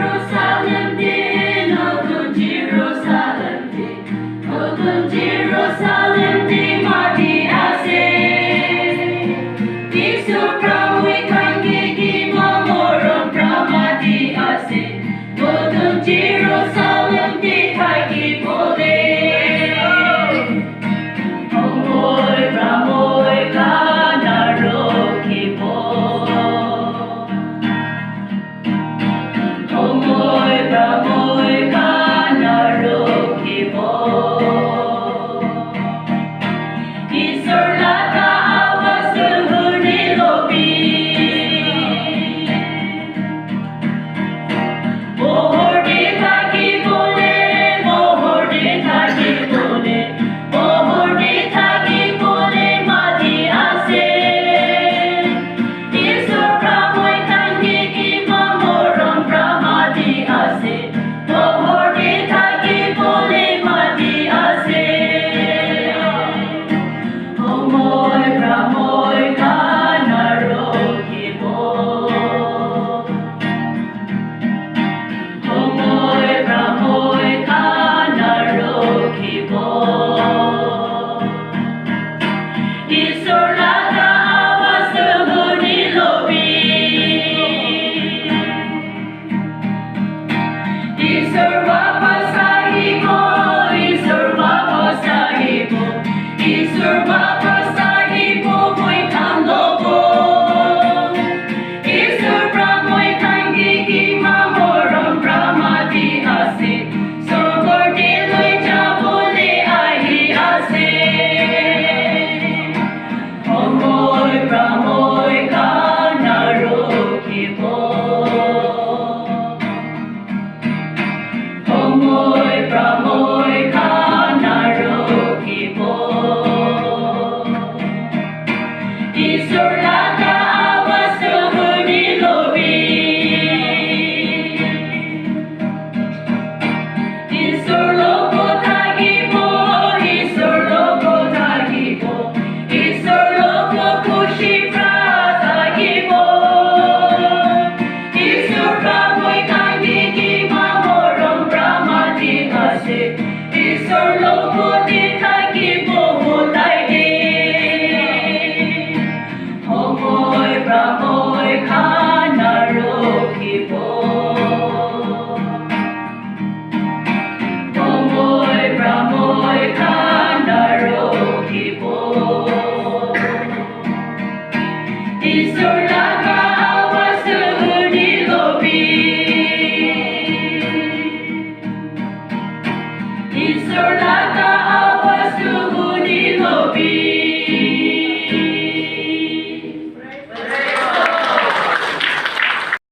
Jerusalem din, nutun Jerusalem din, nutun Jerusalem din mati ase. Isur prawi kan gigi mamoron pramati ase, nutun Jerusalem din kaki pole. Omoy pramoy kanaro kipo. Omoy pramoy kanaro kipo. Isur laka awas suhuni lobi. Mohor di kaki pole, mohor di kaki pole, mohor di kaki pole mati ase. Isur pramoy kan gigi mamoron pramati ase, mohor di kaki pole mati ase. Omoy pramoy kanaro kipo. Omoy pramoy kanaro kipo. Isur laka awas suhuni lobi. Isur bapa sahibo, isur bapa sahibo, isur bapa sahibo moy kan lobo. Isur pramoy kan gigi mamoron pramati ase, surgor diloy jabuli ahi ase. Omoy pramoy kanaro kipo. Omoy pramoy kanaro kipo. Isur laka awas suhuni lobi. Isur loko tagibo, isur loko tagibo, isur loko kushipra tagibo. Isur pramoy kan gigi mamoron pramati ase, isur loko di tagibo hulay di. Omoy pramoy kanaro kipo. Omoy pramoy kanaro kipo. Isur laka awas suhuni lobi. Isur laka